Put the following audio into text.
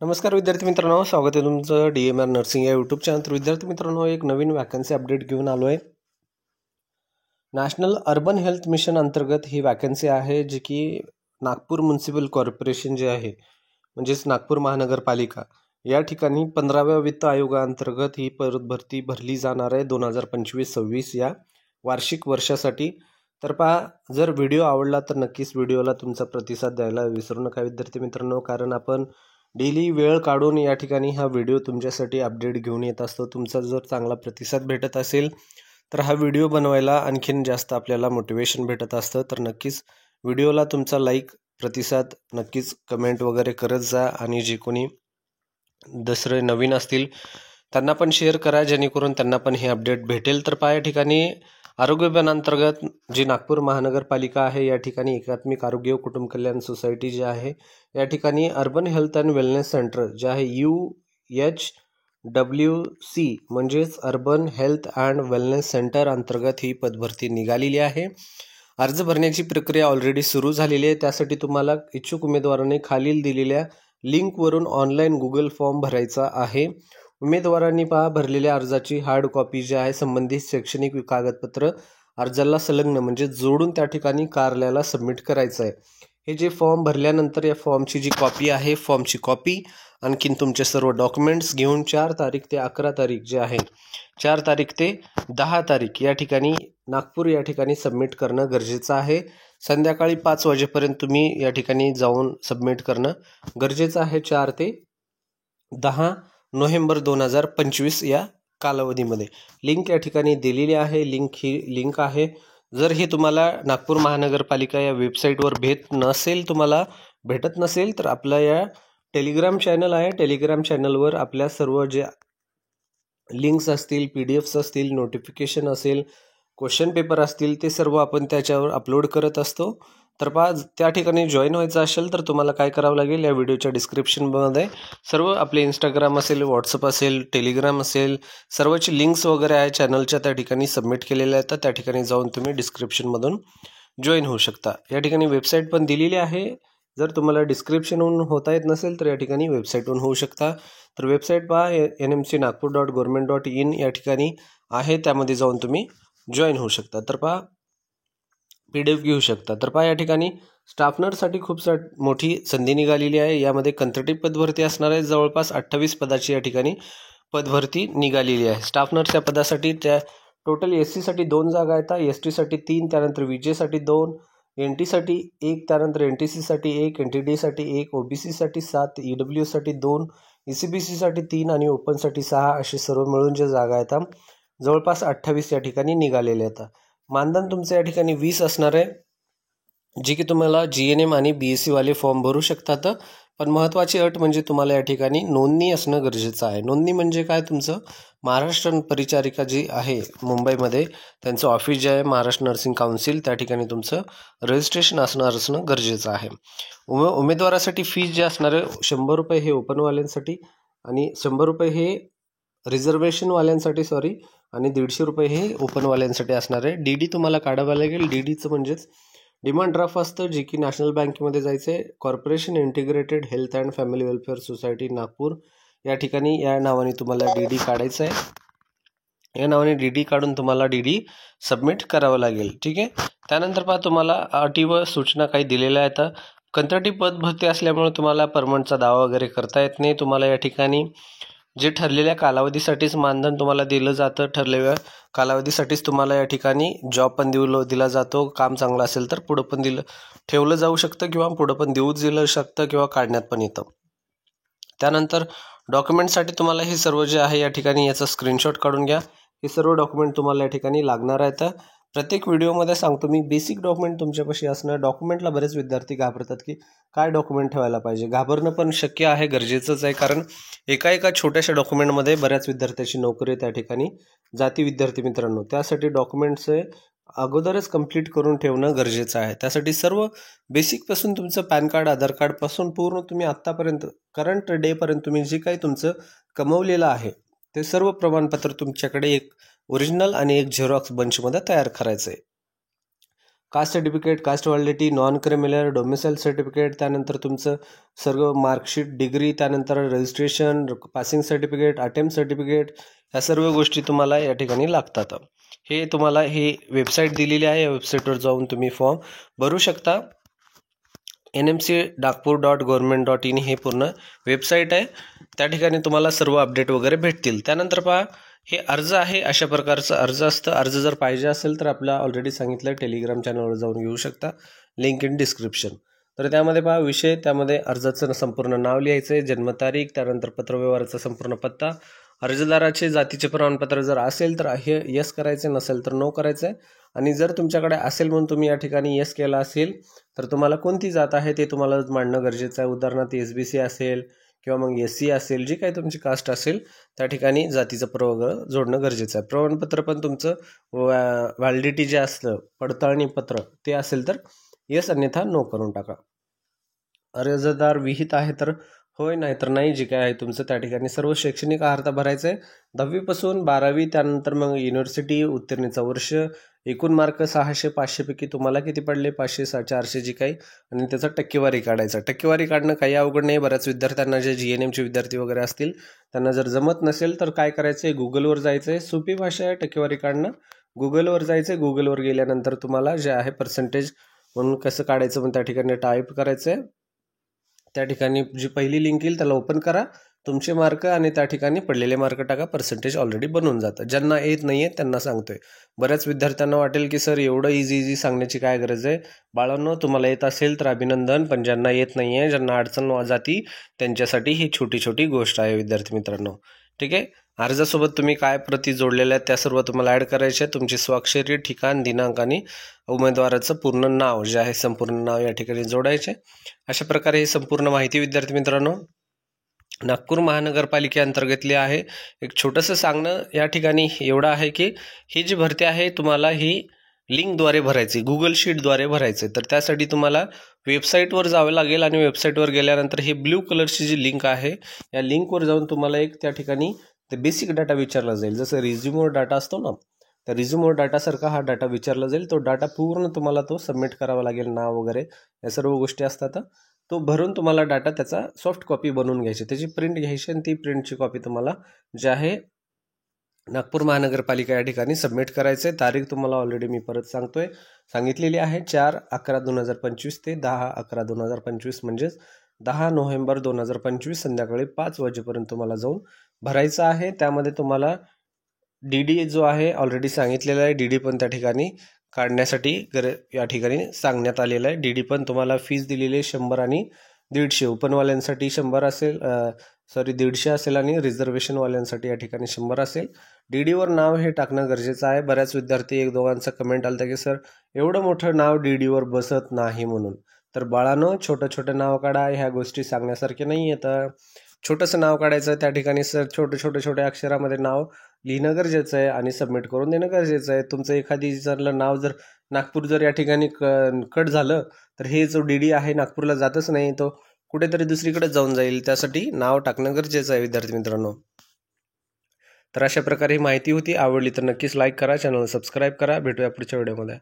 नमस्कार विद्यार्थी मित्रांनो, स्वागत आहे तुमचं DMR नर्सिंग या यूट्यूब चॅनल. तर विद्यार्थी मित्रांनो, एक नवीन वॅकन्सी अपडेट घेऊन आलो आहे. नॅशनल अर्बन हेल्थ मिशन अंतर्गत ही वॅकन्सी आहे, जी की नागपूर म्युनिसिपल कॉर्पोरेशन जे आहे म्हणजेच नागपूर महानगरपालिका या ठिकाणी 15व्या वित्त आयोगाअंतर्गत ही परत भरती भरली जाणार आहे 2025-26 या वार्षिक वर्षासाठी. तर पहा, जर व्हिडिओ आवडला तर नक्कीच व्हिडिओला तुमचा प्रतिसाद द्यायला विसरू नका विद्यार्थी मित्रांनो, कारण आपण डेली वेळ काढून या ठिकाणी हा व्हिडिओ तुमच्यासाठी अपडेट घेऊन येत असतो. तुमचा जर चांगला प्रतिसाद भेटत असेल तर हा व्हिडिओ बनवायला आणखीन जास्त आपल्याला मोटिवेशन भेटत असतं. तर नक्कीच व्हिडिओला तुमचा लाईक प्रतिसाद नक्कीच कमेंट वगैरे करत जा, आणि जे कोणी दुसरे नवीन असतील त्यांना पण शेअर करा, जेणेकरून त्यांना पण हे अपडेट भेटेल. तर पहा, या ठिकाणी आरोग्य विभागाअंतर्गत जी नागपूर महानगरपालिका आहे या ठिकाणी एकात्मिक आरोग्य कुटुंब कल्याण सोसायटी जी आहे या ठिकाणी urban health and wellness centre जे आहे UHWC म्हणजेच urban health and wellness centre अंतर्गत ही पदभरती निघालेली आहे. अर्ज भरण्याची प्रक्रिया ऑलरेडी सुरू झालेली आहे. त्यासाठी तुम्हाला इच्छुक उमेदवारांनी खालील दिलेल्या लिंकवरून ऑनलाईन गुगल फॉर्म भरायचा आहे. उमेदवारांनी भरलेल्या अर्जाची हार्ड कॉपी जी आहे संबंधित शैक्षणिक कागदपत्र अर्जाला संलग्न म्हणजे जोडून त्या ठिकाणी कार्यालयाला सबमिट करायचं आहे. हे जे फॉर्म भरल्यानंतर या फॉर्मची जी कॉपी आहे, फॉर्मची कॉपी आणखीन तुमचे सर्व डॉक्युमेंट्स घेऊन 4 तारीख ते 11 तारीख जे आहे 4 तारीख ते 10 तारीख या ठिकाणी नागपूर या ठिकाणी सबमिट करणं गरजेचं आहे. संध्याकाळी 5 वाजेपर्यंत तुम्ही या ठिकाणी जाऊन सबमिट करणं गरजेचं आहे. 4 ते 10 नोव्हेंबर 2025 या कालावधीमध्ये. लिंक या ठिकाणी दिलेली आहे. लिंक आहे. जर हे तुम्हाला नागपूर महानगरपालिका या वेबसाईटवर तुम्हाला भेटत नसेल तर आपला या टेलिग्राम चॅनल आहे, टेलिग्राम चॅनलवर आपल्या सर्व जे लिंक्स असतील, PDFs असतील, नोटिफिकेशन असेल, क्वेश्चन पेपर असतील, ते सर्व आपण त्याच्यावर अपलोड करत असतो. तर पहा, त्या ठिकाणी जॉईन व्हायचं असेल तर तुम्हाला काय करावं लागेल, या व्हिडिओच्या डिस्क्रिप्शनमध्ये सर्व आपले इंस्टाग्राम असेल, व्हॉट्सअप असेल, टेलिग्राम असेल, सर्वची लिंक्स वगैरे आहे चॅनलच्या त्या ठिकाणी सबमिट केलेल्या आहेत. तर त्या ठिकाणी जाऊन तुम्ही डिस्क्रिप्शनमधून जॉईन होऊ शकता. या ठिकाणी वेबसाईट पण दिलेली आहे. जर तुम्हाला डिस्क्रिप्शनहून होता येत नसेल तर या ठिकाणी वेबसाईटहून होऊ शकता. तर वेबसाईट पहा, nmcnagpur.government.in या ठिकाणी आहे. त्यामध्ये जाऊन तुम्ही जॉईन होऊ शकता. तर पहा, PDF घेऊ शकता. तर पहा, या ठिकाणी स्टाफ नर्ससाठी खूप मोठी संधी निघालेली आहे. यामध्ये कंत्राटी पदभरती असणार आहे. जवळपास 28 पदाची या ठिकाणी पदभरती निघालेली आहे. स्टाफ नर्स या पदासाठी त्या टोटल SC साठी 2 जागा आहेत, ST साठी 3, त्यानंतर VJ साठी 2, NT साठी 1, त्यानंतर NTC साठी 1, NTD साठी 1, OBC साठी 7, EWS साठी 2, ECBC साठी 3 आणि ओपन साठी 6 असे सर्व मिळून जे जागा आहेत जवळपास 28 या ठिकाणी निघालेले आहेत. मानधन तुमचं या ठिकाणी 20 असणार आहे, जे की तुम्हाला GNM आणि BSc वाले फॉर्म भरू शकतात. पण महत्त्वाची अट म्हणजे तुम्हाला या ठिकाणी नोंदणी असणं गरजेचं आहे. नोंदणी म्हणजे काय, तुमचं महाराष्ट्र परिचारिका जी आहे मुंबईमध्ये त्यांचं ऑफिस जे आहे महाराष्ट्र नर्सिंग काउन्सिल, त्या ठिकाणी तुमचं रजिस्ट्रेशन असणं गरजेचं आहे. उमेदवारासाठी फीज जे असणार आहे 100 रुपये हे ओपनवाल्यांसाठी आणि 100 रुपये हे रिझर्वेशनवाल्यांसाठी आणि 150 रुपये हे ओपनवाल्यांसाठी असणार आहे. DD तुम्हाला काढावं लागेल. DDचं म्हणजेच डिमांड ड्राफ्ट असतं, जे की नॅशनल बँकेमध्ये जायचं आहे. Corporation integrated health and family welfare society Nagpur या ठिकाणी या नावाने तुम्हाला DD काढायचं आहे. या नावाने DD काढून तुम्हाला DD सबमिट करावं लागेल. ठीक आहे. त्यानंतर पहा, तुम्हाला अटी व सूचना काही दिलेल्या आहेत. कंत्राटी पदभरती असल्यामुळे तुम्हाला परमनंटचा दावा वगैरे करता येत नाही. तुम्हाला या ठिकाणी जे ठरलेल्या कालावधीसाठीच मानधन तुम्हाला दिलं जातं. ठरलेल्या कालावधीसाठीच तुम्हाला या ठिकाणी जॉब पण दिला जातो. काम चांगलं असेल तर पुढं पण ठेवलं जाऊ शकतं किंवा पुढं पण दिलं शकतं किंवा काढण्यात पण येतं. त्यानंतर डॉक्युमेंटसाठी तुम्हाला हे सर्व जे आहे या ठिकाणी याचा स्क्रीनशॉट काढून घ्या. हे सर्व डॉक्युमेंट तुम्हाला या ठिकाणी लागणार आहेत. प्रत्येक व्हिडिओमध्ये सांगतो मी, बेसिक डॉक्युमेंट तुमच्यापाशी असणार. डॉक्युमेंटला बरेच विद्यार्थी घाबरतात की काय डॉक्युमेंट ठेवायला पाहिजे. घाबरणं पण शक्य आहे, गरजेचंच आहे, कारण एका छोट्याशा डॉक्युमेंटमध्ये बऱ्याच विद्यार्थ्याची नोकरी त्या ठिकाणी जाती विद्यार्थी मित्रांनो. त्यासाठी डॉक्युमेंट्स अगोदरच कंप्लीट करून ठेवणं गरजेचं आहे. त्यासाठी सर्व बेसिकपासून तुमचं पॅन कार्ड, आधार कार्डपासून पूर्ण तुम्ही आत्तापर्यंत करंट डेपर्यंत तुम्ही जे काही तुमचं कमवलेलं आहे ते सर्व प्रमाणपत्र तुमच्याकडे एक ओरिजिनल आणि एक झेरॉक्स बंचमध्ये तयार करायचं आहे. Caste certificate, caste validity, non criminal, domicile certificate, त्यानंतर तुमचं सर्व मार्कशीट, डिग्री, त्यानंतर registration, passing certificate, attempt certificate, ह्या सर्व गोष्टी तुम्हाला या ठिकाणी लागतात. हे तुम्हाला ही वेबसाईट दिलेली आहे. या वेबसाईटवर जाऊन तुम्ही फॉर्म भरू शकता. nmc.nagpur.government.in हे पूर्ण वेबसाईट आहे. त्या ठिकाणी तुम्हाला सर्व अपडेट वगैरे भेटतील. त्यानंतर पहा, हे अर्ज आहे, अशा प्रकारचं अर्ज असतं. अर्ज जर पाहिजे असेल तर आपला ऑलरेडी सांगितलं टेलिग्राम चॅनलवर जाऊन घेऊ शकता, लिंक इन डिस्क्रिप्शन. तर त्यामध्ये पहा विषय, त्यामध्ये अर्जाचं संपूर्ण नाव लिहायचं आहे, जन्मतारीख, त्यानंतर पत्रव्यवहाराचा संपूर्ण पत्ता, अर्जदाराचे जातीचे प्रमाणपत्र जर असेल तर हे यस करायचे, नसेल तर नो करायचं आहे. आणि जर तुमच्याकडे असेल म्हणून तुम्ही या ठिकाणी यस केला असेल तर तुम्हाला कोणती जात आहे ते तुम्हाला मांडणं गरजेचं आहे. उदाहरणार्थ SBC असेल किंवा मग SC असेल, जी काही तुमची कास्ट असेल त्या ठिकाणी जातीचं प्रमाण जोडणं गरजेचं आहे. प्रमाणपत्र पण तुमचं व्हॅलिडिटी जे असतं, पडताळणी पत्र, ते असेल तर यस, अन्यथा नो करून टाका. अर्जदार विहित आहे तर होय, नाही तर नाही. जे काय आहे तुमचं त्या ठिकाणी सर्व शैक्षणिक अर्हता भरायचं आहे. 10वीपासून 12वी, त्यानंतर मग युनिव्हर्सिटी, उत्तीर्णतेचं वर्ष, एकूण मार्क 600, 500 पैकी तुम्हाला किती पडले, 500, 400 जी काही, आणि त्याचा टक्केवारी काढायचा. टक्केवारी काढणं काही अवघड नाही. बऱ्याच विद्यार्थ्यांना, जे GNMचे विद्यार्थी वगैरे असतील त्यांना जर जमत नसेल तर काय करायचं आहे, गुगलवर जायचं आहे. सोपी भाषा आहे टक्केवारी काढणं. गुगलवर जायचं आहे. गुगलवर गेल्यानंतर तुम्हाला जे आहे पर्सेंटेज म्हणून कसं काढायचं पण त्या ठिकाणी टाईप करायचं आहे. त्या ठिकाणी जी पहिली लिंक येईल त्याला ओपन करा, तुमचे मार्क आणि त्या ठिकाणी पडलेले मार्क टाका. पर्सेंटेज ऑलरेडी बनवून जातं. ज्यांना येत नाही आहे त्यांना सांगतोय. बऱ्याच विद्यार्थ्यांना वाटेल की सर एवढं इझी सांगण्याची काय गरज आहे. बाळांनो, तुम्हाला येत असेल तर अभिनंदन, पण ज्यांना येत नाही आहे, ज्यांना अडचण जाती, त्यांच्यासाठी ही छोटी गोष्ट आहे विद्यार्थी मित्रांनो. ठीक आहे. अर्जासोबत तुम्ही काय प्रती जोडलेल्या आहेत त्या सर्व तुम्हाला ॲड करायच्या. तुमची स्वाक्षरी, ठिकाण, दिनांक आणि उमेदवाराचं पूर्ण नाव जे आहे, संपूर्ण नाव या ठिकाणी जोडायचे. अशा प्रकारे ही संपूर्ण माहिती विद्यार्थी मित्रांनो नागपूर महानगरपालिकेअंतर्गतली आहे. एक छोटंसं सांगणं या ठिकाणी एवढं आहे की ही जी भरती आहे तुम्हाला ही लिंकद्वारे भरायची, गुगल शीटद्वारे भरायचे. तर त्यासाठी तुम्हाला वेबसाईटवर जावं लागेल आणि वेबसाईटवर गेल्यानंतर ही ब्ल्यू कलरची जी लिंक आहे, या लिंकवर जाऊन तुम्हाला एक त्या ठिकाणी ते बेसिक डाटा विचारला जाईल. जसं रिझ्यूमवर डाटा असतो ना, त्या रिझ्यूमवर डाटासारखा हा डाटा विचारला जाईल. तो डाटा पूर्ण तुम्हाला तो सबमिट करावा लागेल, नाव वगैरे या सर्व गोष्टी असतात. तो भरून तुम्हाला डाटा त्याचा सॉफ्ट कॉपी बनवून घ्यायची, त्याची प्रिंट घ्यायची आणि ती प्रिंटची कॉपी तुम्हाला जे आहे नागपूर महानगरपालिका या ठिकाणी सबमिट करायचं आहे. तारीख तुम्हाला ऑलरेडी मी परत सांगितलेली आहे, 4/11/2025 ते 10/11/2025, म्हणजेच 10 नोव्हेंबर 2025 संध्याकाळी 5 वाजेपर्यंत तुम्हाला जाऊन भरायचं आहे. त्यामध्ये तुम्हाला DD जो आहे ऑलरेडी सांगितलेला आहे, DD पण त्या ठिकाणी काढण्यासाठी या ठिकाणी सांगण्यात आलेलं आहे. DD पण तुम्हाला फीस दिलेली आहे 100 आणि 150. ओपनवाल्यांसाठी 100 असेल, 150 असेल आणि रिझर्वेशनवाल्यांसाठी या ठिकाणी 100 असेल. DDवर नाव हे टाकणं गरजेचं आहे. बऱ्याच विद्यार्थी, एक दोघांचा कमेंट आलं की सर एवढं मोठं नाव DDवर बसत नाही म्हणून. तर बाळांनो, छोटं नाव काढा. ह्या गोष्टी सांगण्यासारख्या नाही आहेत. छोटंसं नाव काढायचं, त्या ठिकाणी सर छोट्या अक्षरामध्ये नाव लिहिणं गरजेचं आहे आणि सबमिट करून देणं गरजेचं आहे. तुमचं एखादी जर नाव जर नागपूर जर या ठिकाणी कट झालं तर हे जो DD आहे नागपूरला जातच नाही, तो कुठेतरी दुसरीकडे जाऊन जाईल. त्यासाठी नाव टाकणं गरजेचं आहे विद्यार्थी मित्रांनो. तर अशा प्रकारे ही माहिती होती. आवडली तर नक्कीच लाईक करा, चॅनल सबस्क्राईब करा. भेटूया पुढच्या व्हिडिओमध्ये.